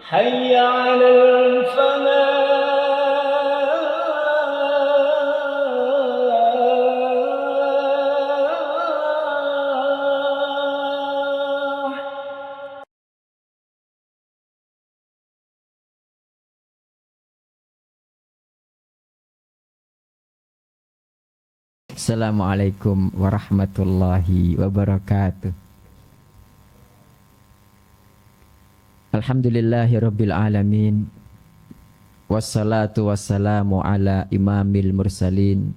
حي على الفلاح. Assalamualaikum warahmatullahi wabarakatuh. Alhamdulillahirabbil alamin. Wassalatu wassalamu ala imamil mursalin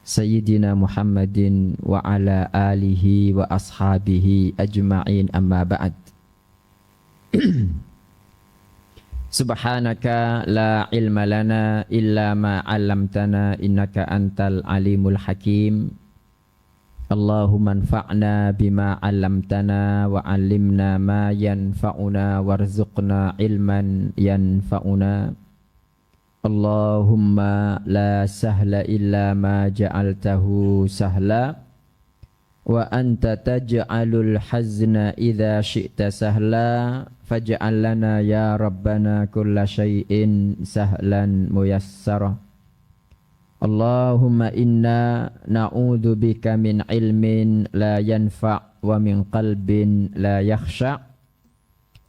Sayyidina Muhammadin wa ala alihi wa ashabihi ajma'in, amma ba'd. Subhanaka la ilma lana illa ma 'allamtana innaka antal alimul hakim. Allahumma anfa'na bima 'allamtana wa 'allimna ma yanfa'una warzuqna ilman yanfa'una. Allahumma la sahla illa ma ja'altahu sahla wa anta taj'alul hazna idza syi'ta sahla faj'al lana ya rabbana kulla syai'in sahlan muyassara. Allahumma inna na'udzu bika min ilmin la yanfa' wa min qalbin la yakhsha'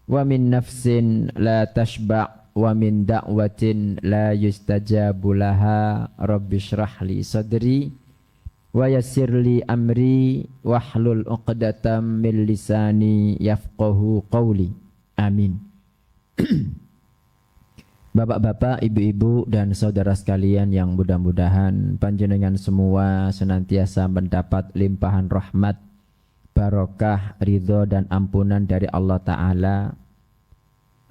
wa min nafsin la tashba' wa min da'watin la yustajabu laha. Rabbi shrah li sadri wa yassir li amri wahlul 'uqdatam min lisani yafqahu qawli. Amin. Bapak-bapak, ibu-ibu dan saudara sekalian yang mudah-mudahan panjenengan semua senantiasa mendapat limpahan rahmat, barokah, ridho dan ampunan dari Allah Ta'ala.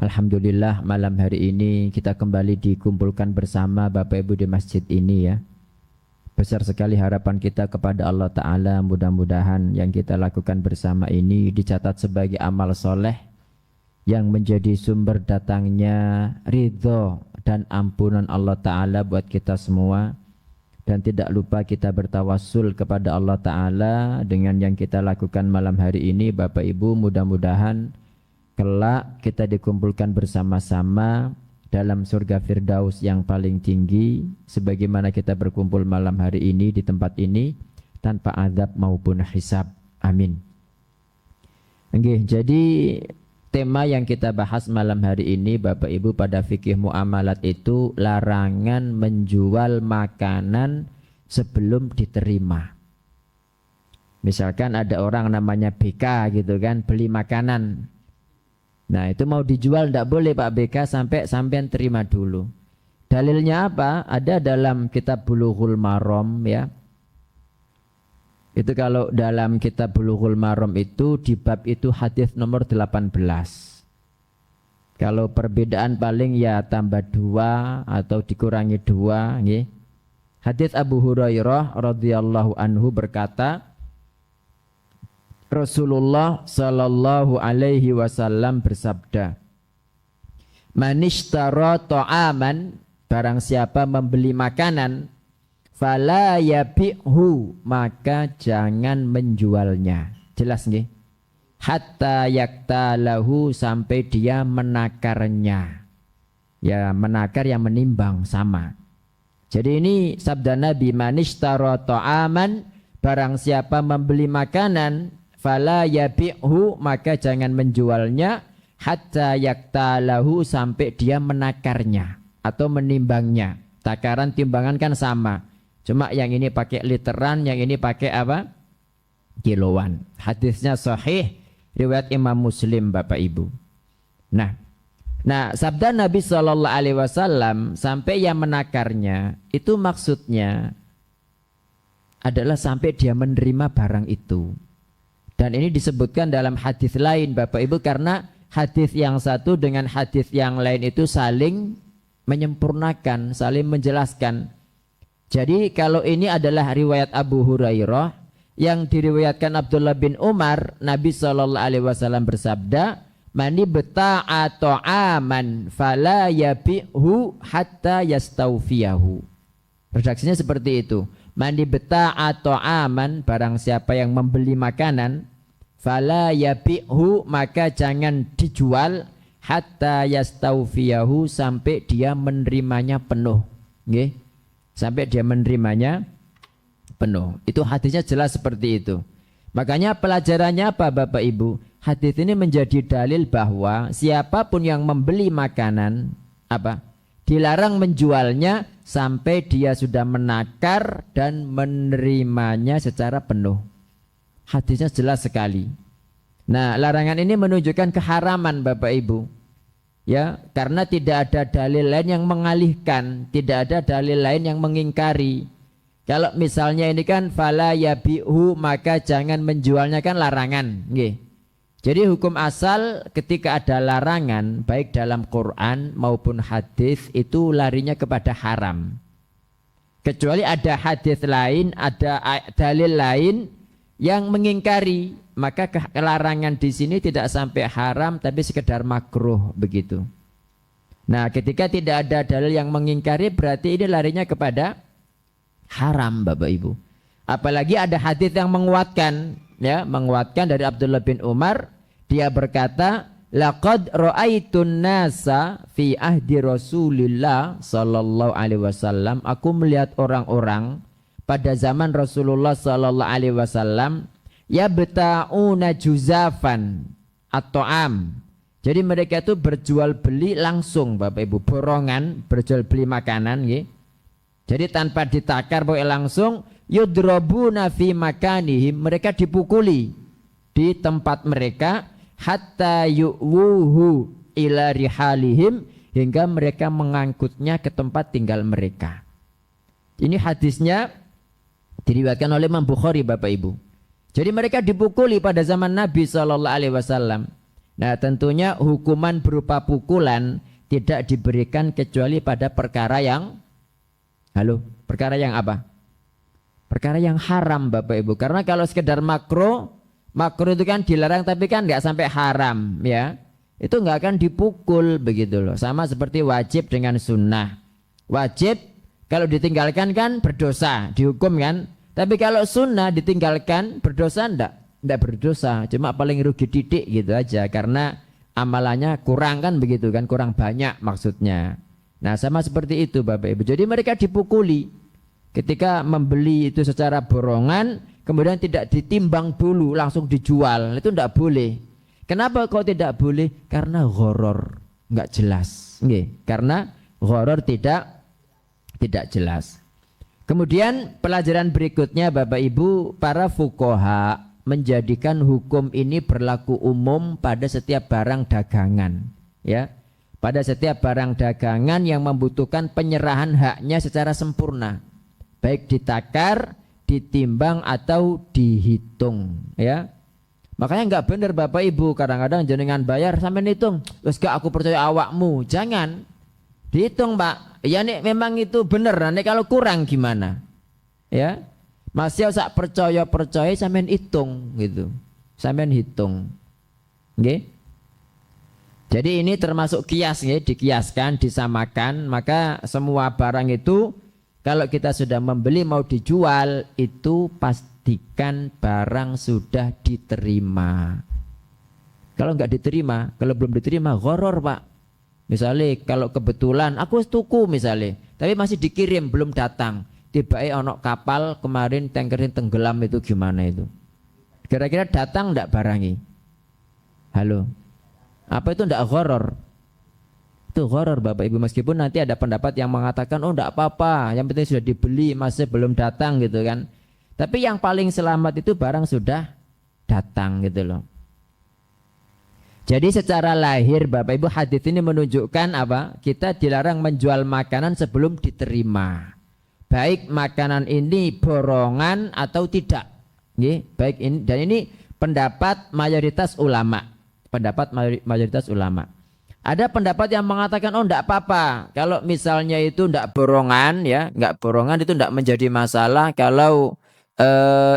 Alhamdulillah, malam hari ini kita kembali dikumpulkan bersama Bapak Ibu di masjid ini ya. Besar sekali harapan kita kepada Allah Ta'ala, mudah-mudahan yang kita lakukan bersama ini dicatat sebagai amal soleh yang menjadi sumber datangnya ridho dan ampunan Allah Ta'ala buat kita semua. Dan tidak lupa kita bertawassul kepada Allah Ta'ala dengan yang kita lakukan malam hari ini. Bapak Ibu, mudah-mudahan kelak kita dikumpulkan bersama-sama dalam surga Firdaus yang paling tinggi, sebagaimana kita berkumpul malam hari ini di tempat ini tanpa azab maupun hisab. Amin. Oke, jadi tema yang kita bahas malam hari ini Bapak Ibu pada fikih muamalat itu larangan menjual makanan sebelum diterima. Misalkan ada orang namanya BK gitu kan, beli makanan. Nah itu mau dijual tidak boleh Pak BK sampai sampean terima dulu. Dalilnya apa? Ada dalam kitab Bulughul Maram ya. Itu kalau dalam kitab Bulughul Maram itu di bab itu hadis nomor 18. Kalau perbedaan paling ya tambah 2 atau dikurangi 2 nggih. Hadis Abu Hurairah radhiyallahu anhu berkata, Rasulullah sallallahu alaihi wasallam bersabda, "Man ishtara ta'aman, barang siapa membeli makanan, fala yabi'hu, maka jangan menjualnya." Jelas nggih? Hatta yaktalahu, sampai dia menakarnya. Ya, menakar yang menimbang sama. Jadi ini sabda Nabi, manishtara ta'aman, barang siapa membeli makanan, fala yabi'hu, maka jangan menjualnya, hatta yaktalahu, sampai dia menakarnya atau menimbangnya. Takaran timbangan kan sama. Cuma yang ini pakai literan, yang ini pakai apa? Kiloan. Hadisnya sahih, riwayat Imam Muslim Bapak Ibu. Nah, sabda Nabi SAW sampai yang menakarnya, itu maksudnya adalah sampai dia menerima barang itu. Dan ini disebutkan dalam hadis lain Bapak Ibu, karena hadis yang satu dengan hadis yang lain itu saling menyempurnakan, saling menjelaskan. Jadi kalau ini adalah riwayat Abu Hurairah, yang diriwayatkan Abdullah bin Umar, Nabi SAW bersabda, "Mani beta'a ta'aman fala yabi'hu hatta yastawfiyahu." Redaksinya seperti itu. Mani beta'a ta'aman, barang siapa yang membeli makanan, fala yabi'hu, maka jangan dijual hatta yastaufiyahu, sampai dia menerimanya penuh. Nggih. Sampai dia menerimanya penuh. Itu hadisnya jelas seperti itu. Makanya pelajarannya apa Bapak Ibu? Hadis ini menjadi dalil bahwa siapapun yang membeli makanan apa? Dilarang menjualnya sampai dia sudah menakar dan menerimanya secara penuh. Hadisnya jelas sekali. Nah, larangan ini menunjukkan keharaman Bapak Ibu. Ya, karena tidak ada dalil lain yang mengalihkan, tidak ada dalil lain yang mengingkari. Kalau misalnya ini kan fala yabi'hu, maka jangan menjualnya, kan larangan, nggih. Jadi hukum asal ketika ada larangan baik dalam Quran maupun hadis itu larinya kepada haram. Kecuali ada hadis lain, ada dalil lain yang mengingkari, maka larangan di sini tidak sampai haram tapi sekedar makruh begitu. Nah, ketika tidak ada dalil yang mengingkari berarti ini larinya kepada haram Bapak Ibu. Apalagi ada hadis yang menguatkan, ya, menguatkan dari Abdullah bin Umar, dia berkata, laqad ra'aitun nasa fi ahdi Rasulillah sallallahu alaihi wasallam, aku melihat orang-orang pada zaman Rasulullah sallallahu alaihi wasallam yabta'una juzafan at-ta'am. Jadi mereka itu berjual beli langsung Bapak Ibu, borongan, berjual beli makanan nggih. Jadi tanpa ditakar pokoknya langsung, yudrabuna fi makanihim, mereka dipukuli di tempat mereka, hatta yu'wuhu ila rihalihim, hingga mereka mengangkutnya ke tempat tinggal mereka. Ini hadisnya diriwayatkan oleh Imam Bukhari Bapak Ibu. Jadi mereka dipukuli pada zaman Nabi SAW. Nah, tentunya hukuman berupa pukulan tidak diberikan kecuali pada perkara yang perkara yang apa? Perkara yang haram Bapak Ibu. Karena kalau sekedar makruh itu kan dilarang tapi kan nggak sampai haram, ya. Itu nggak akan dipukul begitu loh. Sama seperti wajib dengan sunnah. Wajib kalau ditinggalkan kan berdosa, dihukum kan. Tapi kalau sunnah ditinggalkan berdosa enggak berdosa, cuma paling rugi titik gitu aja karena amalannya kurang kan begitu kan, kurang banyak maksudnya. Nah, sama seperti itu Bapak Ibu. Jadi mereka dipukuli ketika membeli itu secara borongan, kemudian tidak ditimbang dulu langsung dijual, itu enggak boleh. Kenapa kok tidak boleh? Karena gharar, enggak jelas. Nggih, karena gharar tidak jelas. Kemudian pelajaran berikutnya Bapak Ibu, para fuqaha menjadikan hukum ini berlaku umum pada setiap barang dagangan, ya. Pada setiap barang dagangan yang membutuhkan penyerahan haknya secara sempurna, baik ditakar, ditimbang atau dihitung, ya. Makanya enggak benar Bapak Ibu, kadang-kadang jenengan bayar sampai hitung, "Wes gak aku percaya awakmu." Jangan. Dihitung, Pak. Ya nek memang itu benar, nek kalau kurang gimana? Ya. Masih sak percaya sampean hitung gitu. Sampean hitung. Nggih. Jadi ini termasuk kias nggih, dikiaskan, disamakan, maka semua barang itu kalau kita sudah membeli mau dijual itu pastikan barang sudah diterima. Kalau enggak diterima, kalau belum diterima gharar, Pak. Misalnya kalau kebetulan aku tuku misalnya, tapi masih dikirim belum datang, tiba-tiba ono kapal kemarin tankerin tenggelam, itu gimana itu? Kira-kira datang enggak barangnya? Halo, apa itu enggak gharar? Itu gharar Bapak Ibu, meskipun nanti ada pendapat yang mengatakan oh enggak apa-apa, yang penting sudah dibeli masih belum datang gitu kan. Tapi yang paling selamat itu barang sudah datang gitu loh. Jadi secara lahir Bapak Ibu hadis ini menunjukkan apa? Kita dilarang menjual makanan sebelum diterima. Baik makanan ini borongan atau tidak. Nggih, baik ini, dan ini pendapat mayoritas ulama. Pendapat mayoritas ulama. Ada pendapat yang mengatakan oh enggak apa-apa. Kalau misalnya itu enggak borongan ya, enggak borongan itu enggak menjadi masalah kalau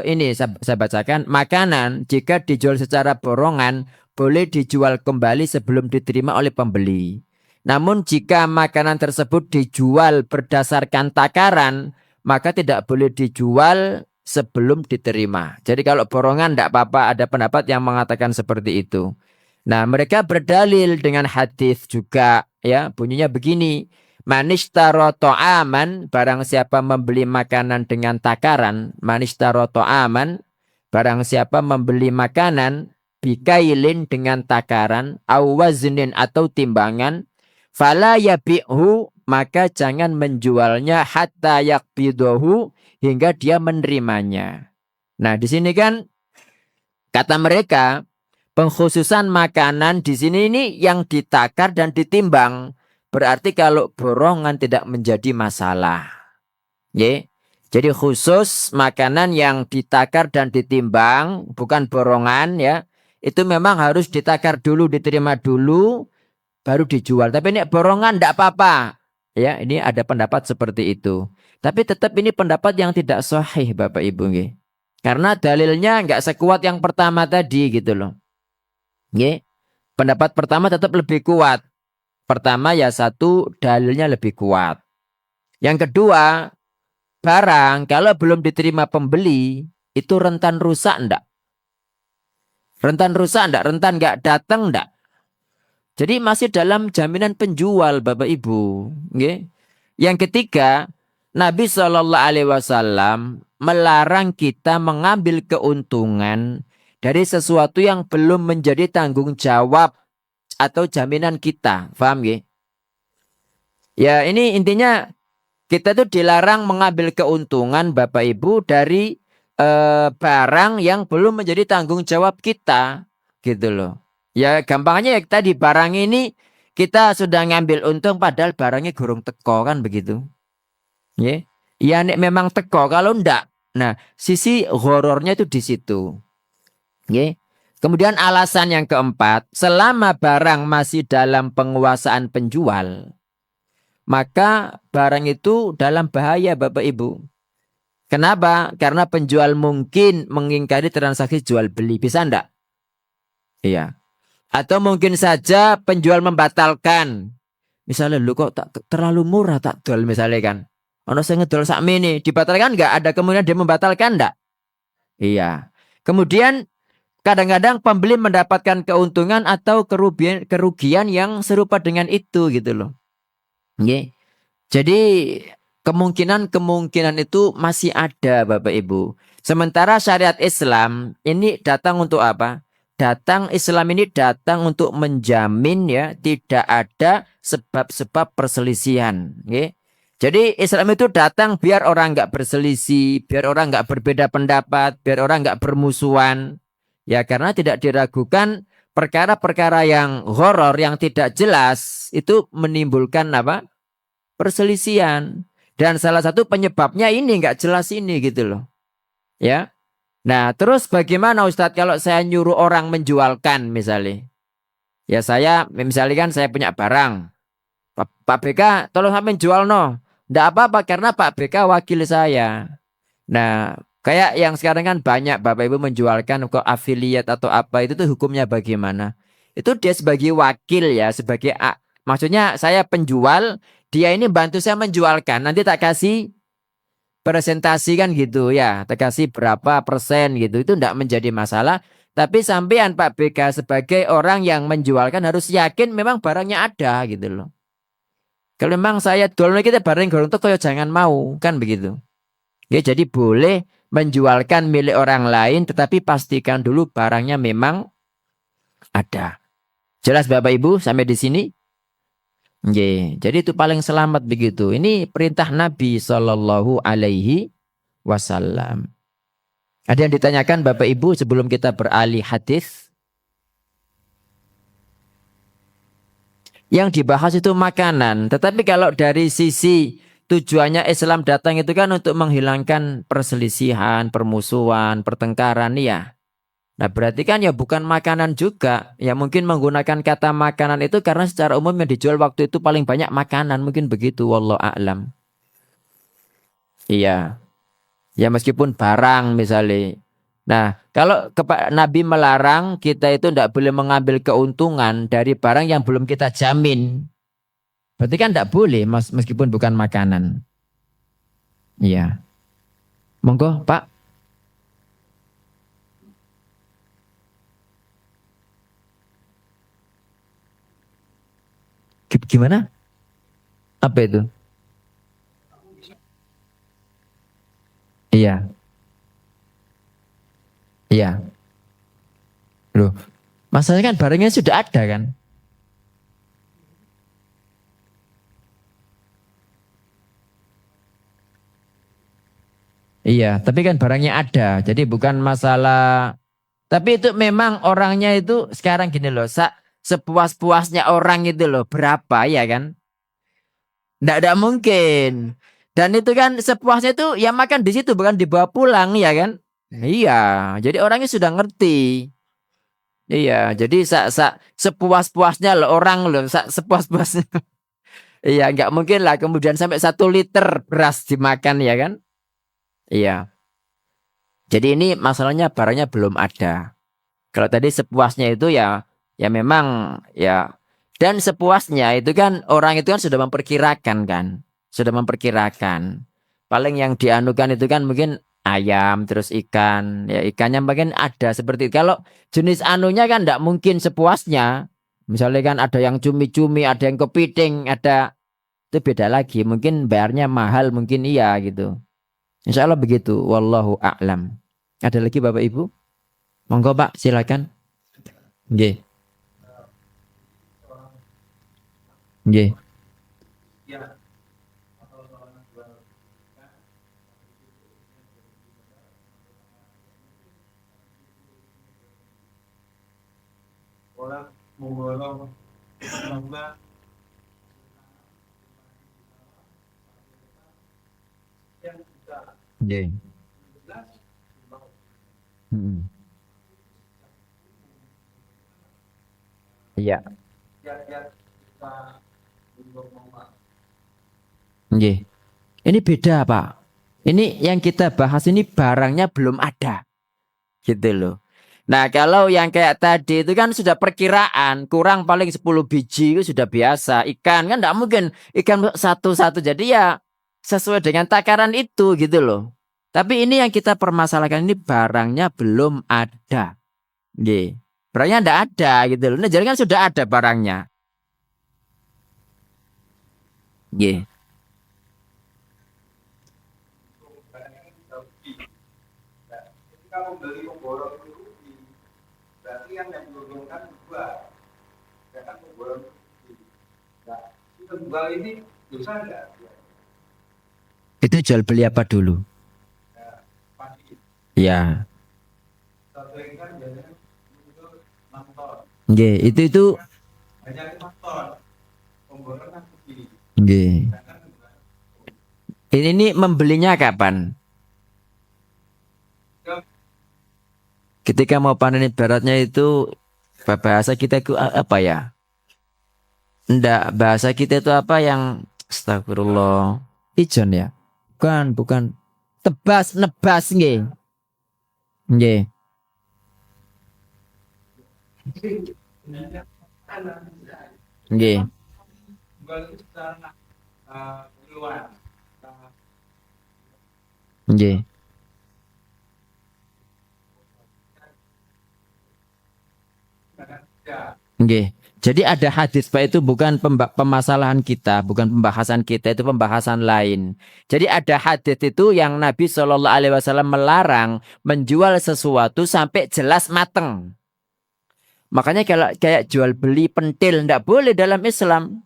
ini saya bacakan, makanan jika dijual secara borongan boleh dijual kembali sebelum diterima oleh pembeli. Namun jika makanan tersebut dijual berdasarkan takaran, maka tidak boleh dijual sebelum diterima. Jadi kalau borongan tidak apa-apa, ada pendapat yang mengatakan seperti itu. Nah, mereka berdalil dengan hadis juga ya, bunyinya begini. Manishtaro to'aman, barang siapa membeli makanan dengan takaran, manishtaro to'aman, barang siapa membeli makanan bikailin dengan takaran, awaznin atau timbangan, fala yabi'hu, maka jangan menjualnya hatta yakbidohu, hingga dia menerimanya. Nah, di sini kan kata mereka, pengkhususan makanan di sini ini yang ditakar dan ditimbang. Berarti kalau borongan tidak menjadi masalah. Ye. Jadi khusus makanan yang ditakar dan ditimbang, bukan borongan ya. Itu memang harus ditakar dulu, diterima dulu, baru dijual. Tapi ini borongan tidak apa-apa. Ya, ini ada pendapat seperti itu. Tapi tetap ini pendapat yang tidak sahih Bapak Ibu. Nggih. Karena dalilnya nggak sekuat yang pertama tadi gitu loh. Nggih. Pendapat pertama tetap lebih kuat. Pertama ya satu, dalilnya lebih kuat. Yang kedua, barang kalau belum diterima pembeli, itu rentan rusak enggak? Rentan rusak enggak? Rentan enggak datang enggak? Jadi masih dalam jaminan penjual Bapak Ibu. Nggih. Yang ketiga, Nabi SAW melarang kita mengambil keuntungan dari sesuatu yang belum menjadi tanggung jawab atau jaminan kita. Paham ya? Ya ini intinya kita tuh dilarang mengambil keuntungan Bapak Ibu dari barang yang belum menjadi tanggung jawab kita. Gitu loh. Ya gampangnya ya tadi barang ini kita sudah ngambil untung padahal barangnya gurung teko kan begitu. Ya, ya nek memang teko kalau ndak. Nah, sisi horornya itu di situ. Ya. Kemudian alasan yang keempat, selama barang masih dalam penguasaan penjual, maka barang itu dalam bahaya Bapak Ibu. Kenapa? Karena penjual mungkin mengingkari transaksi jual beli. Bisa ndak? Iya. Atau mungkin saja penjual membatalkan. Misalnya lu kok tak terlalu murah tak jual misalnya kan. Ono sing ngedol sakmene dibatalkan enggak? Ada kemudian dia membatalkan enggak? Iya. Kemudian kadang-kadang pembeli mendapatkan keuntungan atau kerugian yang serupa dengan itu gitu loh. Nggih. Jadi kemungkinan itu masih ada Bapak Ibu. Sementara syariat Islam ini datang untuk apa? Islam ini datang untuk menjamin ya tidak ada sebab-sebab perselisihan. Okay? Jadi Islam itu datang biar orang nggak berselisih, biar orang nggak berbeda pendapat, biar orang nggak bermusuhan. Ya karena tidak diragukan perkara-perkara yang horor yang tidak jelas itu menimbulkan apa? Perselisihan. Dan salah satu penyebabnya ini nggak jelas ini gitu loh. Ya. Nah, terus bagaimana Ustadz kalau saya nyuruh orang menjualkan misalnya? Ya saya, misalnya kan saya punya barang. Pak BK tolong sampai jual no. Nggak apa-apa karena Pak BK wakil saya. Nah, kayak yang sekarang kan banyak Bapak Ibu menjualkan ke afiliat atau apa itu tuh hukumnya bagaimana? Itu dia sebagai wakil ya, sebagai maksudnya saya penjual, dia ini bantu saya menjualkan. Nanti tak kasih presentasi kan gitu ya, tak kasih berapa persen gitu. Itu enggak menjadi masalah. Tapi sampean Pak BK sebagai orang yang menjualkan harus yakin memang barangnya ada gitu loh. Kalau memang saya jual kita barang gorong tuh kaya jangan mau kan begitu. Ya jadi boleh menjualkan milik orang lain tetapi pastikan dulu barangnya memang ada. Jelas Bapak Ibu sampai di sini? Nggih. Jadi itu paling selamat begitu. Ini perintah Nabi Shallallahu Alaihi Wasallam. Ada yang ditanyakan Bapak Ibu sebelum kita beralih hadis? Yang dibahas itu makanan. Tetapi kalau dari sisi tujuannya Islam datang itu kan untuk menghilangkan perselisihan, permusuhan, pertengkaran ya. Nah berarti kan ya bukan makanan juga. Ya mungkin menggunakan kata makanan itu karena secara umum yang dijual waktu itu paling banyak makanan. Mungkin begitu. Wallahu a'lam. Iya. Ya meskipun barang misalnya. Nah kalau Nabi melarang kita itu tidak boleh mengambil keuntungan dari barang yang belum kita jamin. Berarti kan tidak boleh meskipun bukan makanan. Iya. Monggo Pak. Gimana? Apa itu? Iya, iya. Loh, masalahnya kan barangnya sudah ada kan? Iya, tapi kan barangnya ada. Jadi bukan masalah. Tapi itu memang orangnya itu sekarang gini loh. Sepuas-puasnya orang itu loh. Berapa ya kan? Nggak mungkin. Dan itu kan sepuasnya itu ya makan di situ bukan dibawa pulang ya kan? Iya, jadi orangnya sudah ngerti. Iya, jadi sepuas-puasnya loh orang loh, sepuas-puasnya. Iya, nggak mungkin lah kemudian sampai 1 liter beras dimakan ya kan? Iya. Jadi ini masalahnya barangnya belum ada. Kalau tadi sepuasnya itu ya ya memang ya dan sepuasnya itu kan orang itu kan sudah memperkirakan kan. Sudah memperkirakan. Paling yang dianukan itu kan mungkin ayam terus ikan. Ya ikannya mungkin ada seperti itu. Kalau jenis anunya kan enggak mungkin sepuasnya. Misalnya kan ada yang cumi-cumi, ada yang kepiting, ada itu beda lagi. Mungkin bayarnya mahal, mungkin iya gitu. Insya Allah begitu. Wallahu a'lam. Ada lagi Bapak Ibu? Monggo Pak, silakan. Nggih. Nggih. Orang memborong lomba yang tidak Nggih. jelas Mm-mm. Iya. yang kita untuk memakai. Nggih. Ini beda, Pak. Ini yang kita bahas ini barangnya belum ada. Gitu loh. Nah, kalau yang kayak tadi itu kan sudah perkiraan, kurang paling 10 biji itu sudah biasa. Ikan kan enggak mungkin ikan satu-satu. Jadi ya sesuai dengan takaran itu gitu loh. Tapi ini yang kita permasalahkan ini barangnya belum ada. Nggih. Barangnya enggak ada gitu loh. Nah, jadi kan sudah ada barangnya. Nggih. Ketika membeli memborong itu rugi, berarti yang menguntungkan dua, jangan memborong rugi. Nah, penjual ini dosa enggak? Itu jual beli apa dulu? Nah, pasti Ya. satu ikan biasanya itu 6 ton, Nggih, itu hanya 5 ton, memborong kan rugi. nggih. Jangan Ini membelinya kapan? Ketika mau panen ibaratnya itu bahasa kita itu apa ya? Enggak, bahasa kita itu apa yang astagfirullah. Ijon ya? Bukan. Tebas, nebas nggih. Nggih. Nggih. jual itu secara keluar. Nggih. Ya, Nggih. Jadi ada hadis Pak, itu bukan pemasalahan kita, bukan pembahasan kita, itu pembahasan lain. Jadi ada hadis itu yang Nabi Shallallahu Alaihi Wasallam melarang menjual sesuatu sampai jelas mateng. Makanya kalau kayak jual beli pentil ndak boleh dalam Islam.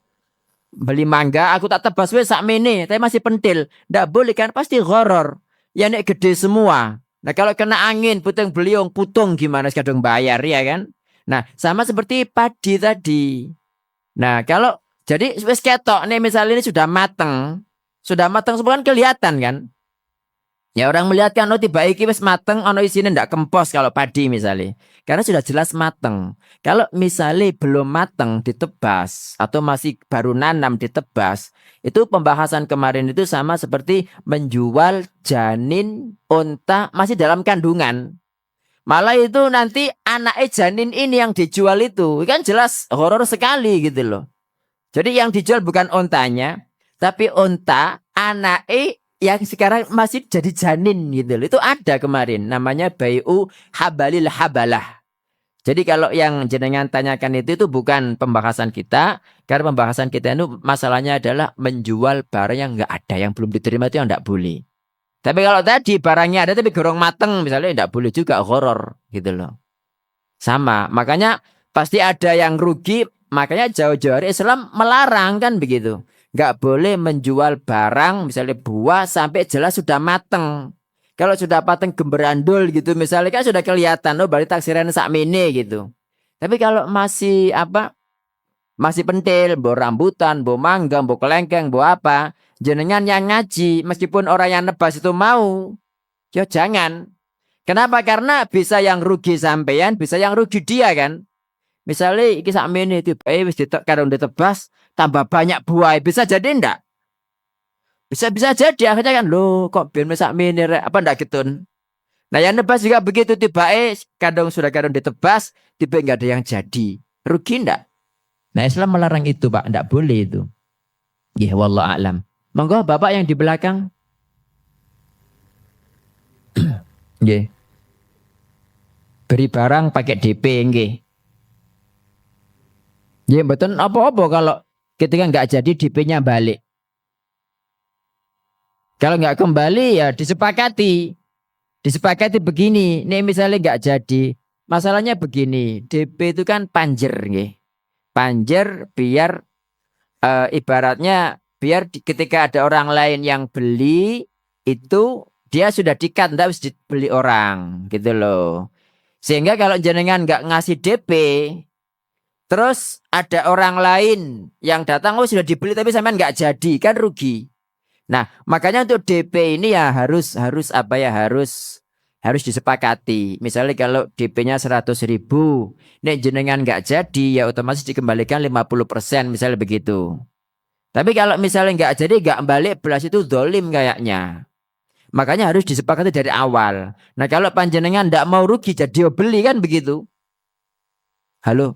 Beli mangga aku tak tebas wes sakmene, tapi masih pentil. Ndak boleh kan, pasti horor. Ya nek gede semua. Nah kalau kena angin puting beliung putung gimana kadang bayar ya kan? Nah, sama seperti padi tadi. Nah, kalau jadi wis ketok nih misalnya ini sudah mateng semua kan kelihatan kan? Ya orang melihat kan oh tiba iki wis mateng ono isine ndak kempos kalau padi misalnya. Karena sudah jelas mateng. Kalau misalnya belum mateng ditebas atau masih baru nanam ditebas, itu pembahasan kemarin itu sama seperti menjual janin unta masih dalam kandungan. Malah itu nanti anaknya janin ini yang dijual itu kan jelas horor sekali gitu loh. Jadi yang dijual bukan ontanya, tapi onta anaknya yang sekarang masih jadi janin gitu loh. Itu ada kemarin namanya bai'u habalil habalah. Jadi kalau yang jenengan tanyakan itu bukan pembahasan kita, karena pembahasan kita itu masalahnya adalah menjual barang yang nggak ada, yang belum diterima itu yang nggak boleh. Tapi kalau tadi barangnya ada tapi gorong mateng, misalnya nggak boleh juga horor gitu loh. Sama, makanya pasti ada yang rugi, makanya jauh-jauh hari Islam melarang kan begitu. Nggak boleh menjual barang, misalnya buah sampai jelas sudah mateng. Kalau sudah mateng gemberandul gitu, misalnya kan sudah kelihatan, oh berarti taksiran sakmene gitu. Tapi kalau masih apa, masih pentil, bawa rambutan, bawa mangga, bawa kelengkeng, bawa apa, jenengan yang ngaji, meskipun orang yang nebas itu mau, ya jangan. Kenapa? Karena bisa yang rugi sampean, bisa yang rugi dia kan. Misalnya iki sakmene tiba wis karung ditebas tambah banyak buah, bisa jadi ndak? Bisa jadi akhirnya kan lo kok ben sakmene rek apa ndak gitu. Nah yang nebas juga begitu tiba kadang sudah kadang ditebas tiba nggak ada yang jadi. Rugi ndak? Nah Islam melarang itu Pak, ndak boleh itu. Ya wallahu a'lam. Monggo Bapak yang di belakang. Nggih. Beri barang pakai DP nggih. Ya betul apa-apa kalau ketika nggak jadi DP-nya balik. Kalau nggak kembali ya disepakati. Disepakati begini. Nih misalnya nggak jadi. Masalahnya begini. DP itu kan panjer. Nggih. Panjer biar ibaratnya biar ketika ada orang lain yang beli itu dia sudah dikat nggak harus dibeli orang gitu loh. Sehingga kalau jenengan nggak ngasih DP terus ada orang lain yang datang, oh sudah dibeli tapi sampean nggak jadi, kan rugi. Nah, makanya untuk DP ini ya harus apa ya harus disepakati. Misalnya kalau DP-nya 100.000, nek jenengan nggak jadi ya otomatis dikembalikan 50%, misalnya begitu. Tapi kalau misalnya nggak jadi nggak balik belas itu dolim kayaknya. Makanya harus disepakati dari awal. Nah kalau panjenengan nggak mau rugi jadi beli kan begitu. Halo.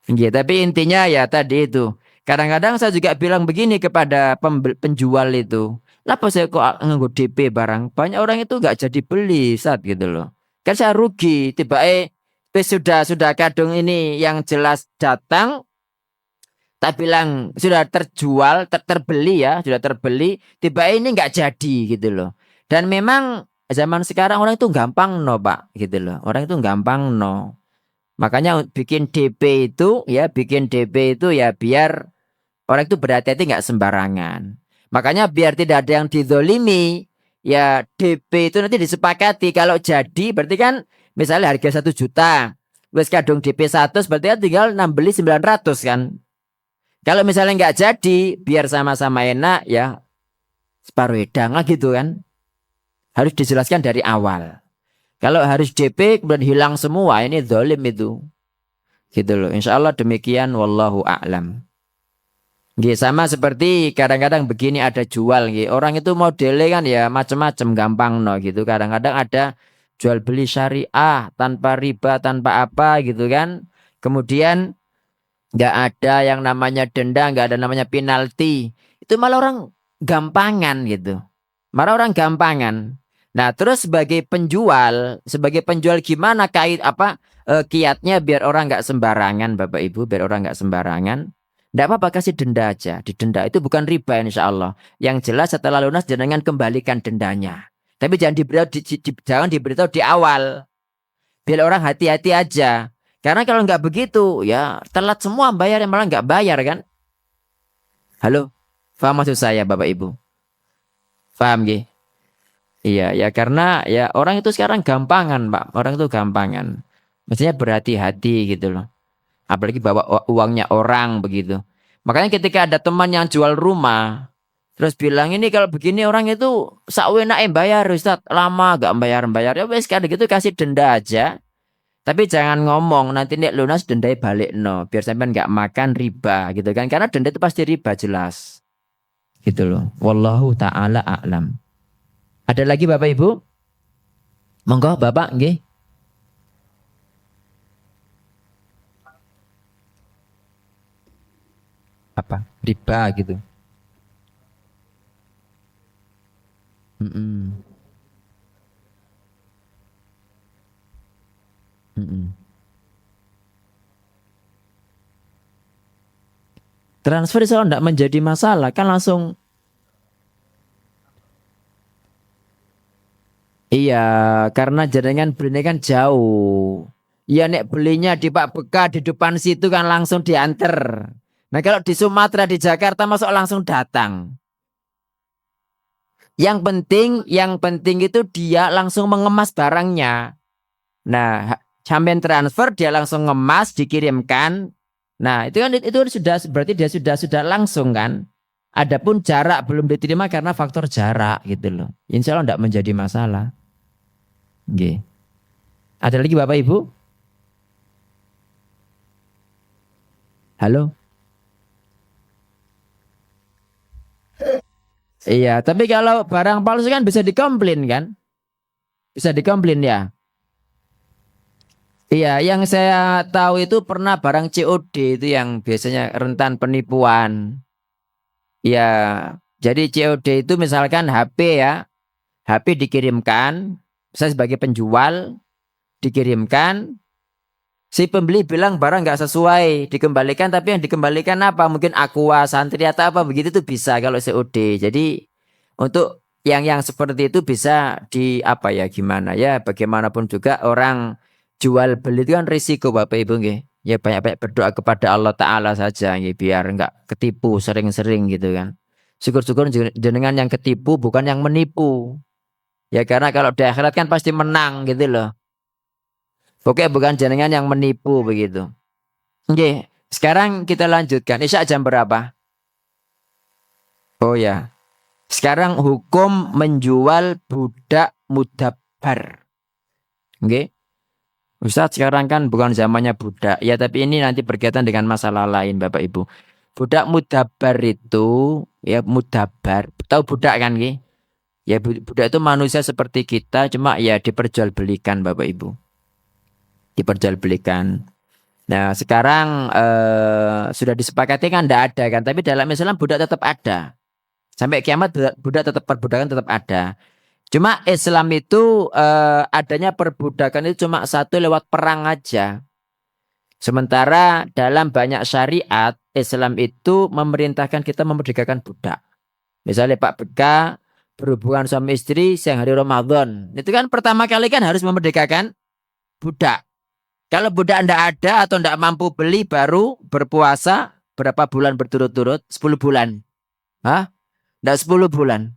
Ya, tapi intinya ya tadi itu. Kadang-kadang saya juga bilang begini kepada penjual itu. Kenapa saya kok nganggo DP barang? Banyak orang itu nggak jadi beli saat gitu loh. Kan saya rugi. Tiba sudah kadung ini yang jelas datang. Tak bilang sudah terjual, terbeli ya, sudah terbeli. Tiba ini nggak jadi gitu loh. Dan memang zaman sekarang orang itu gampang no Pak gitu loh. Orang itu gampang no. Makanya bikin DP itu ya, bikin DP itu ya biar orang itu berhati-hati nggak sembarangan. Makanya biar tidak ada yang dizolimi, ya DP itu nanti disepakati. Kalau jadi berarti kan misalnya harga 1 juta, wes kadung DP 100 berarti kan tinggal beli 900 kan. Kalau misalnya nggak jadi, biar sama-sama enak ya separuh edang lah gitu kan. Harus dijelaskan dari awal. Kalau harus DP kemudian hilang semua, ini zalim itu. Gitu loh. Insya Allah demikian. Wallahu a'lam. Nggih, sama seperti kadang-kadang begini ada jual. Nggih. Orang itu modelnya kan ya macam-macam gampang no gitu. Kadang-kadang ada jual beli syariah tanpa riba, tanpa apa gitu kan. Kemudian nggak ada yang namanya denda, nggak ada namanya penalti. Itu malah orang gampangan gitu. Malah orang gampangan. Nah, terus sebagai penjual gimana kait apa kiatnya biar orang nggak sembarangan, Bapak Ibu, biar orang nggak sembarangan. Nggak apa-apa kasih denda aja. Didenda itu bukan riba insya Allah. Yang jelas setelah lunas jangan kembalikan dendanya. Tapi jangan diberitahu di awal. Biar orang hati-hati aja. Karena kalau nggak begitu, ya telat semua bayar yang malah nggak bayar kan? Halo, paham maksud saya Bapak Ibu? Paham gih? Iya, ya karena ya orang itu sekarang gampangan Pak. Orang itu gampangan. Mestinya berhati-hati gitu loh. Apalagi bawa uangnya orang begitu. Makanya ketika ada teman yang jual rumah, terus bilang ini kalau begini orang itu sakwenake bayar Ustaz, lama gak bayar-bayar. Ya wes kalau gitu kasih denda aja. Tapi jangan ngomong nanti nek lunas dendai balik no, biar sampean nggak makan riba gitu kan? Karena denda itu pasti riba jelas, gitu loh. Wallahu taala a'lam. Ada lagi Bapak Ibu? Monggo Bapak nggih. Apa? Riba gitu. Mm-mm. Mm-mm. Transfer insya Allah tidak menjadi masalah. Kan langsung. Iya, karena jenengan belinya kan jauh. Iya, nek belinya di Pak Beka di depan situ kan langsung diantar. Nah kalau di Sumatera di Jakarta masuk langsung datang. Yang penting itu dia langsung mengemas barangnya. Nah, sampai transfer dia langsung ngemas dikirimkan. Nah, itu sudah berarti dia sudah langsung kan. Adapun jarak belum diterima karena faktor jarak gitu loh. Insya Allah tidak menjadi masalah. Oke. Ada lagi Bapak Ibu? Halo? Iya, tapi kalau barang palsu kan bisa dikomplain kan? Bisa dikomplain ya? Iya, yang saya tahu itu pernah barang COD itu yang biasanya rentan penipuan. Ya, jadi COD itu misalkan HP ya, HP dikirimkan, saya sebagai penjual dikirimkan, si pembeli bilang barang nggak sesuai, dikembalikan, tapi yang dikembalikan apa? Mungkin Aqua, Santri atau apa begitu tuh bisa kalau COD. Jadi untuk yang seperti itu bisa di apa ya gimana ya? Bagaimanapun juga orang jual beli itu kan risiko Bapak Ibu nggih. Ya banyak-banyak berdoa kepada Allah Ta'ala saja nggih, biar nggak ketipu sering-sering gitu kan. Syukur-syukur jenengan yang ketipu bukan yang menipu. Ya karena kalau di akhirat kan pasti menang gitu loh. Pokoknya bukan jenengan yang menipu begitu. Oke, sekarang kita lanjutkan. Isya jam berapa? Oh ya. Sekarang hukum menjual budak mudabbar. Oke. Ustaz sekarang kan bukan zamannya budak. Ya tapi ini nanti berkaitan dengan masalah lain Bapak Ibu. Budak mudabbar itu ya mudabbar. Tahu budak kan nggih? Ya budak itu manusia seperti kita cuma ya diperjualbelikan Bapak Ibu. Diperjualbelikan. Nah, sekarang sudah disepakati kan tidak ada kan, tapi dalam Islam budak tetap ada. Sampai kiamat budak tetap perbudakan tetap ada. Cuma Islam itu adanya perbudakan itu cuma satu lewat perang aja. Sementara dalam banyak syariat Islam itu memerintahkan kita memerdekakan budak. Misalnya Pak Beka berhubungan suami istri siang hari Ramadan. Itu kan pertama kali kan harus memerdekakan budak. Kalau budak anda ada atau tidak mampu beli baru berpuasa berapa bulan berturut-turut? 10 bulan. Hah? Tidak 10 bulan.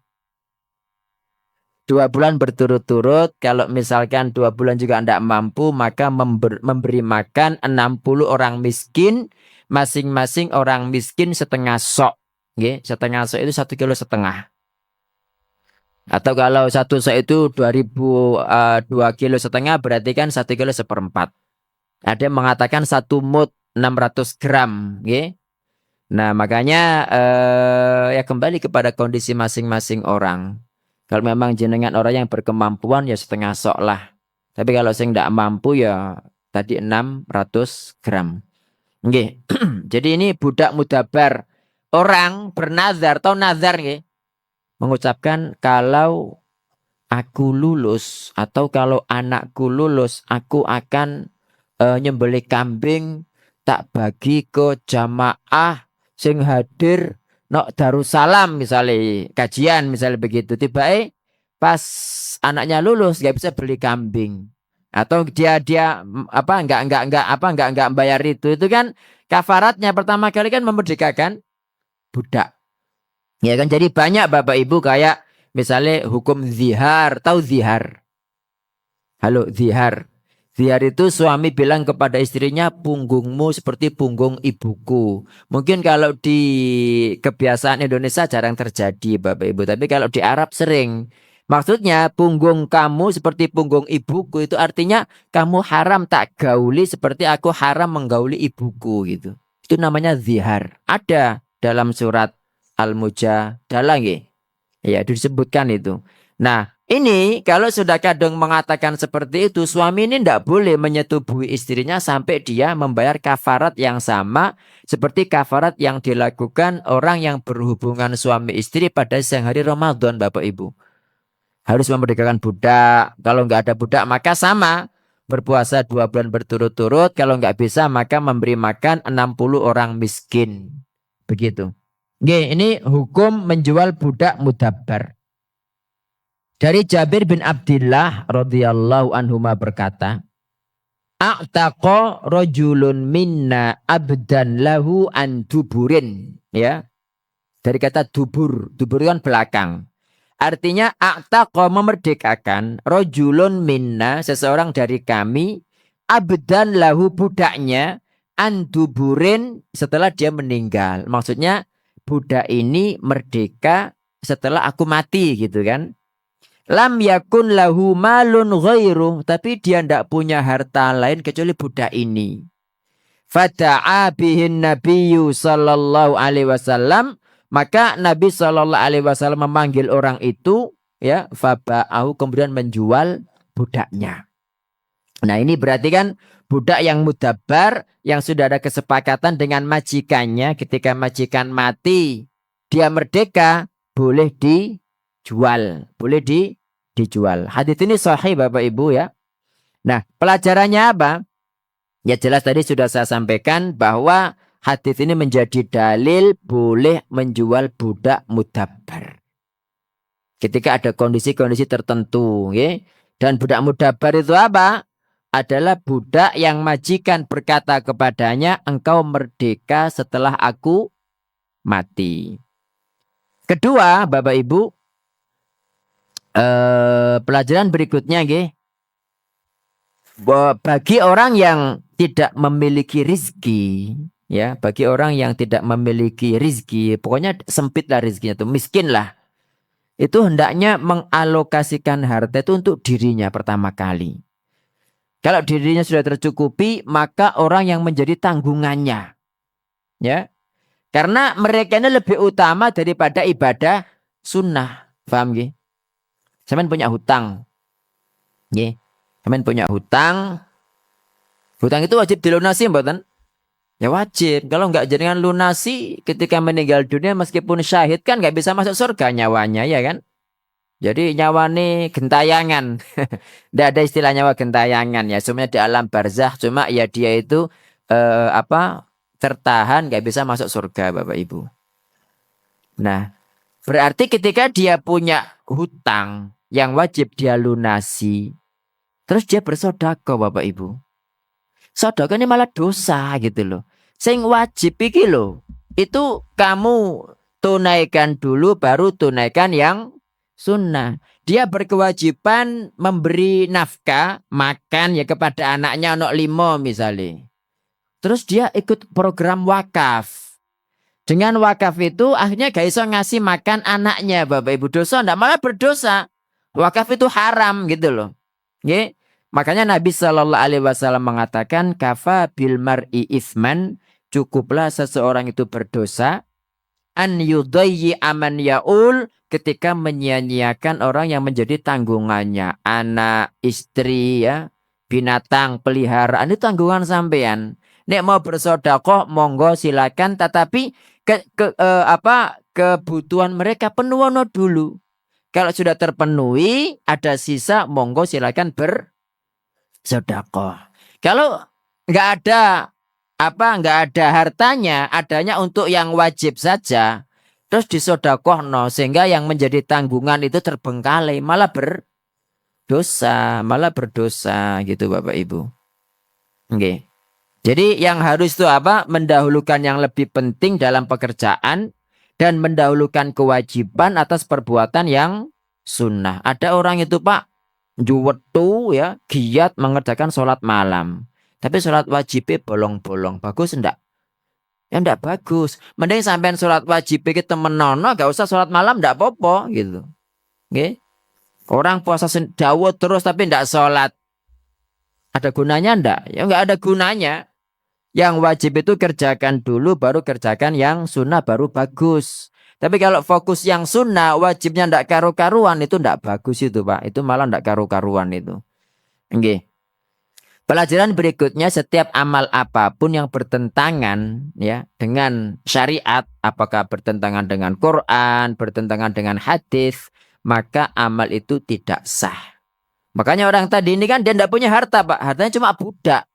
2 bulan berturut-turut. Kalau misalkan 2 bulan juga tidak mampu maka memberi makan 60 orang miskin. Masing-masing orang miskin setengah sok. Oke? Setengah sok itu 1,5 kilo. Atau kalau satu sok itu 2,5 kilo berarti kan 1,4 kilo. Ada yang mengatakan 1 mud 600 gram. Okay? Nah makanya ya kembali kepada kondisi masing-masing orang. Kalau memang jenengan orang yang berkemampuan ya setengah sok lah. Tapi kalau saya tidak mampu ya tadi 600 gram. Okay. Jadi ini budak mudabbar. Orang bernazar atau nazar okay? Mengucapkan kalau aku lulus atau kalau anakku lulus aku akan nyembelih kambing tak bagi ke jamaah sing hadir nok Darussalam misalnya kajian misalnya begitu tiba pas anaknya lulus nggak bisa beli kambing atau dia apa nggak bayar itu kan kafaratnya pertama kali kan memerdekakan budak ya kan jadi banyak Bapak Ibu kayak misalnya hukum zihar tahu zihar halo zihar. Zihar itu suami bilang kepada istrinya punggungmu seperti punggung ibuku. Mungkin kalau di kebiasaan Indonesia jarang terjadi Bapak Ibu. Tapi kalau di Arab sering. Maksudnya punggung kamu seperti punggung ibuku itu artinya kamu haram tak gauli seperti aku haram menggauli ibuku gitu. Itu namanya zihar. Ada dalam surat Al-Mujadalah ya. Ya disebutkan itu. Nah ini kalau sudah kadang mengatakan seperti itu, suami ini tidak boleh menyetubuhi istrinya sampai dia membayar kafarat yang sama seperti kafarat yang dilakukan orang yang berhubungan suami istri pada siang hari Ramadan, Bapak Ibu. Harus memerdekakan budak. Kalau nggak ada budak maka sama. Berpuasa 2 bulan berturut-turut. Kalau nggak bisa maka memberi makan 60 orang miskin. Begitu. Nggih, ini hukum menjual budak mudabbar. Dari Jabir bin Abdullah radhiyallahu anhuma berkata, "A'taqa rajulun minna abdan lahu an duburin." Ya. Dari kata dubur. Dubur itu kan belakang. Artinya a'taqa memerdekakan rajulun minna, seseorang dari kami, abdan lahu budaknya an duburin setelah dia meninggal. Maksudnya budak ini merdeka setelah aku mati gitu kan. Lam yakun lahu malun ghairu, tapi dia tidak punya harta lain kecuali budak ini. Fada'a bihin nabiyyu sallallahu alaihi wasallam, maka Nabi sallallahu alaihi wasallam memanggil orang itu, ya, faba'ahu, kemudian menjual budaknya. Nah, ini berarti kan budak yang mudabbar yang sudah ada kesepakatan dengan majikannya, ketika majikan mati, dia merdeka, boleh dijual, boleh dijual. Hadis ini sahih Bapak Ibu ya. Nah, pelajarannya apa? Ya jelas tadi sudah saya sampaikan bahwa hadis ini menjadi dalil boleh menjual budak mudabbar. Ketika ada kondisi-kondisi tertentu, ya. Dan budak mudabbar itu apa? Adalah budak yang majikan berkata kepadanya, engkau merdeka setelah aku mati. Kedua, Bapak Ibu, pelajaran berikutnya, bagi orang yang tidak memiliki rizki, ya, bagi orang yang tidak memiliki rizki, pokoknya sempit lah rizkinya itu, miskin lah, itu hendaknya mengalokasikan harta itu untuk dirinya pertama kali. Kalau dirinya sudah tercukupi, maka orang yang menjadi tanggungannya, ya, karena mereka ini lebih utama daripada ibadah sunnah, paham gak? Sampean punya hutang, ya, sampean punya hutang, hutang itu wajib dilunasi, mboten? Ya wajib. Kalau nggak jenengan lunasi ketika meninggal dunia, meskipun syahid kan nggak bisa masuk surga nyawanya, ya kan? Jadi nyawane gentayangan. Tidak ada istilah nyawa gentayangan ya. Semuanya di alam barzakh. Cuma ya dia itu tertahan, nggak bisa masuk surga, Bapak Ibu. Nah, berarti ketika dia punya hutang yang wajib dia lunasi, terus dia bersedekah, Bapak Ibu. Sedekah ini malah dosa gitu loh. Sing wajib iki loh, itu kamu tunaikan dulu, baru tunaikan yang sunnah. Dia berkewajiban memberi nafkah, makan ya kepada anaknya anak 5 misalnya. Terus dia ikut program wakaf. Dengan wakaf itu akhirnya gak iso ngasih makan anaknya, Bapak Ibu. Dosa enggak, malah berdosa. Wakaf itu haram gitu loh. Nggih. Makanya Nabi Shallallahu Alaihi Wasallam mengatakan, kafa bil mar'i isman, cukuplah seseorang itu berdosa, an yudayyi aman yaul, ketika menyia-nyiakan orang yang menjadi tanggungannya, anak, istri, ya, binatang, peliharaan, itu tanggungan sampean. Nek mau bersedekah monggo silakan, tetapi kebutuhan mereka penuhi dulu. Kalau sudah terpenuhi, ada sisa, monggo silakan bersedekah. Kalau nggak ada hartanya, adanya untuk yang wajib saja, terus disedekahno sehingga yang menjadi tanggungan itu terbengkalai, malah berdosa gitu Bapak Ibu. Oke. Jadi yang harus itu apa? Mendahulukan yang lebih penting dalam pekerjaan dan mendahulukan kewajiban atas perbuatan yang sunnah. Ada orang itu Pak, juwetu ya, giat mengerjakan sholat malam. Tapi sholat wajibnya bolong-bolong. Bagus enggak? Ya enggak bagus. Mending sampean sholat wajibnya kita menono, gak usah sholat malam, enggak apa-apa gitu. Okay? Orang puasa dawa terus tapi enggak sholat. Ada gunanya enggak? Ya enggak ada gunanya. Yang wajib itu kerjakan dulu, baru kerjakan yang sunnah, baru bagus. Tapi kalau fokus yang sunnah, wajibnya enggak karu-karuan, itu enggak bagus itu Pak. Itu malah enggak karu-karuan itu. Okay. Pelajaran berikutnya, setiap amal apapun yang bertentangan ya dengan syariat, apakah bertentangan dengan Quran, bertentangan dengan hadis, maka amal itu tidak sah. Makanya orang tadi ini kan dia tidak punya harta Pak, hartanya cuma budak.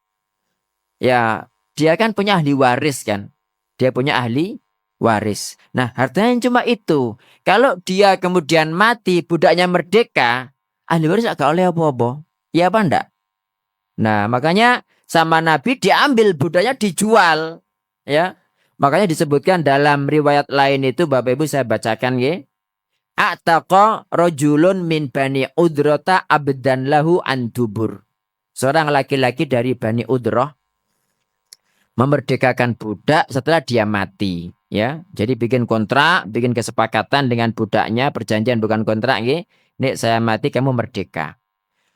Ya, dia kan punya ahli waris kan. Dia punya ahli waris. Nah, hartanya cuma itu. Kalau dia kemudian mati, budaknya merdeka, ahli waris agak oleh apa-apa. Ya apa enggak? Nah, makanya sama Nabi diambil budaknya dijual. Ya. Makanya disebutkan dalam riwayat lain itu, Bapak Ibu saya bacakan ya. A'taqa rajulun min bani Udrata abdan lahu antubur. Seorang laki-laki dari Bani Udrah memerdekakan budak setelah dia mati, ya. Jadi bikin kontrak, bikin kesepakatan dengan budaknya, perjanjian bukan kontrak nggih. Nek saya mati kamu merdeka.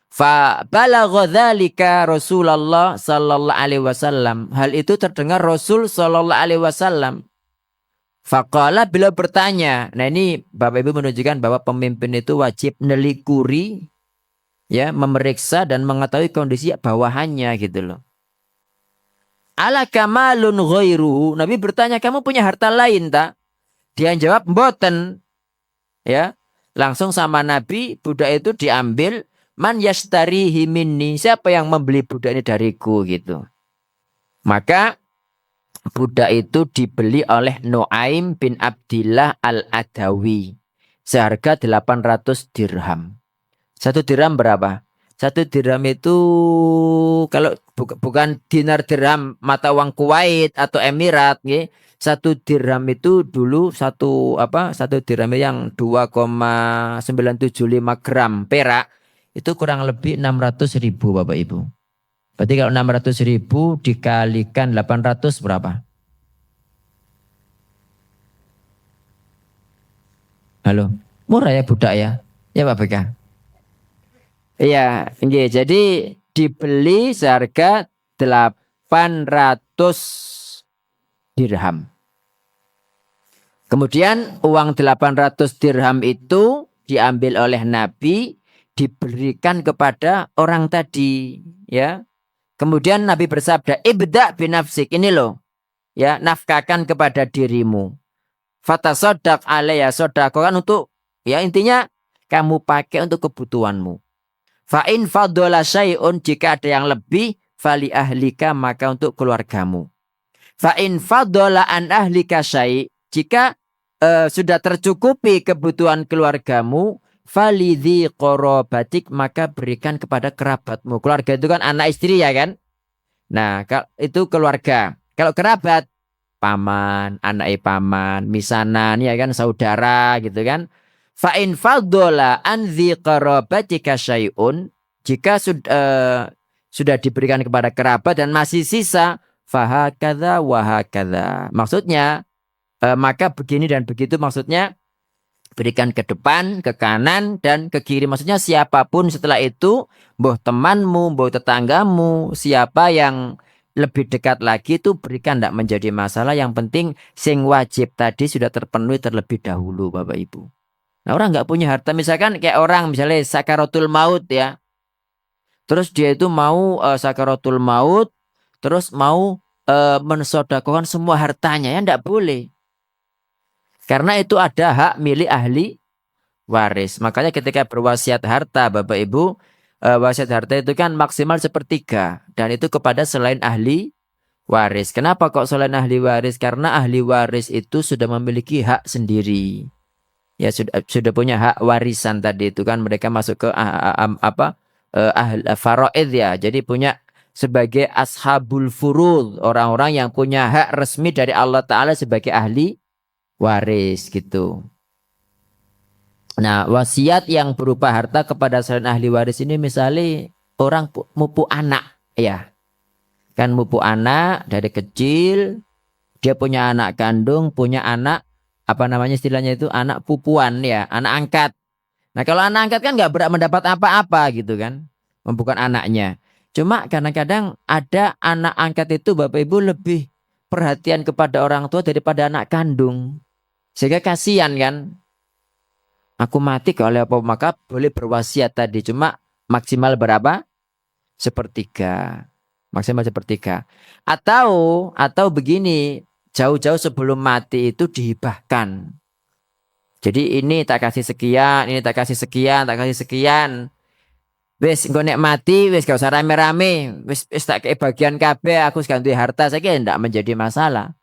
Fa balagha dzalika Rasulullah sallallahu alaihi wasallam. Hal itu terdengar Rasul sallallahu alaihi wasallam. Faqala beliau bertanya. Nah, ini Bapak Ibu menunjukkan bahwa pemimpin itu wajib nelikuri, ya, memeriksa dan mengetahui kondisi bawahannya gitu loh. Ala kamalun ghairuhu. Nabi bertanya, kamu punya harta lain tak? Dia jawab, mboten. Ya, langsung sama Nabi, budak itu diambil. Man yashtarihi minni. Siapa yang membeli budak ini dariku gitu. Maka budak itu dibeli oleh Nuaim bin Abdillah al-Adawi. Seharga 800 dirham. 1 dirham berapa? 1 dirham itu kalau bukan dinar dirham mata uang Kuwait atau Emirat, nggih. 1 dirham itu dulu 1 dirham yang 2,975 gram perak itu kurang lebih 600.000 Bapak Ibu. Berarti kalau 600.000 dikalikan 800 berapa? Halo, murah ya budak ya? Ya Pak BK? Iya, jadi dibeli seharga 800 dirham. Kemudian uang 800 dirham itu diambil oleh Nabi, diberikan kepada orang tadi, ya. Kemudian Nabi bersabda, ibda binafsik, ini loh, ya, nafkahkan kepada dirimu. Fatasodak alaiya, sodakokan untuk, ya, intinya kamu pakai untuk kebutuhanmu. Fa'in fadola syai'un, jika ada yang lebih, fali ahlika, maka untuk keluargamu. Fa'in fadola an ahlika syai', jika sudah tercukupi kebutuhan keluargamu, falidhi qorobatik, maka berikan kepada kerabatmu. Keluarga itu kan anak istri ya kan. Nah itu keluarga. Kalau kerabat, paman, anak paman, misanan ya kan, saudara gitu kan. Fa in fadola an dzi qorobatika syai'un, jika sudah diberikan kepada kerabat dan masih sisa, fahakadza wahakadza. Maksudnya maka begini dan begitu, maksudnya berikan ke depan, ke kanan, dan ke kiri. Maksudnya siapapun setelah itu, boh temanmu, boh tetanggamu, siapa yang lebih dekat lagi itu berikan, tidak menjadi masalah. Yang penting sing wajib tadi sudah terpenuhi terlebih dahulu, Bapak Ibu. Nah, orang nggak punya harta, misalkan kayak orang misalnya sakaratul maut ya. Terus dia itu mau sakaratul maut, terus mau mensodakokan semua hartanya, ya tidak boleh. Karena itu ada hak milik ahli waris. Makanya ketika berwasiat harta, Bapak Ibu, wasiat harta itu kan maksimal 1/3. Dan itu kepada selain ahli waris. Kenapa kok selain ahli waris? Karena ahli waris itu sudah memiliki hak sendiri. Ya sudah punya hak warisan tadi itu kan, mereka masuk ke faraid ya. Jadi punya sebagai ashabul furud, orang-orang yang punya hak resmi dari Allah Ta'ala sebagai ahli waris gitu. Nah, wasiat yang berupa harta kepada selain ahli waris ini misalnya orang mupu anak ya. Kan mupu anak dari kecil, dia punya anak kandung, punya anak apa namanya istilahnya itu, anak pupuan ya, anak angkat. Nah, kalau anak angkat kan nggak berhak mendapat apa-apa gitu kan. Bukan anaknya. Cuma kadang-kadang ada anak angkat itu Bapak Ibu lebih perhatian kepada orang tua daripada anak kandung. Sehingga kasihan kan. Aku mati kalau apa, maka boleh berwasiat tadi. Cuma maksimal berapa? 1/3. Maksimal 1/3. Atau begini, jauh-jauh sebelum mati itu dihibahkan. Jadi ini tak kasih sekian, ini tak kasih sekian, tak kasih sekian. Wis engko nek mati wis gak usah rame-rame, wis tak kei bagian kabeh, aku seganti harta, saya kira tidak menjadi masalah.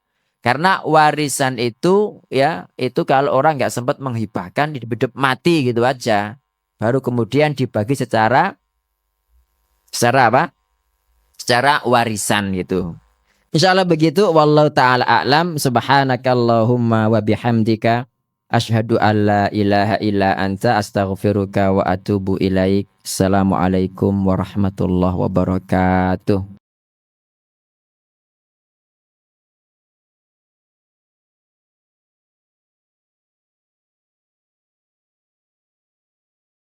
Karena warisan itu ya itu kalau orang nggak sempat menghibahkan hidup mati gitu aja, baru kemudian dibagi secara apa? Secara warisan gitu. Insyaallah begitu. Wallahu taala a'lam. Subhanakallahumma wa bihamdika asyhadu an la ilaha illa anta astaghfiruka wa atubu ilaik. Assalamualaikum warahmatullahi wabarakatuh.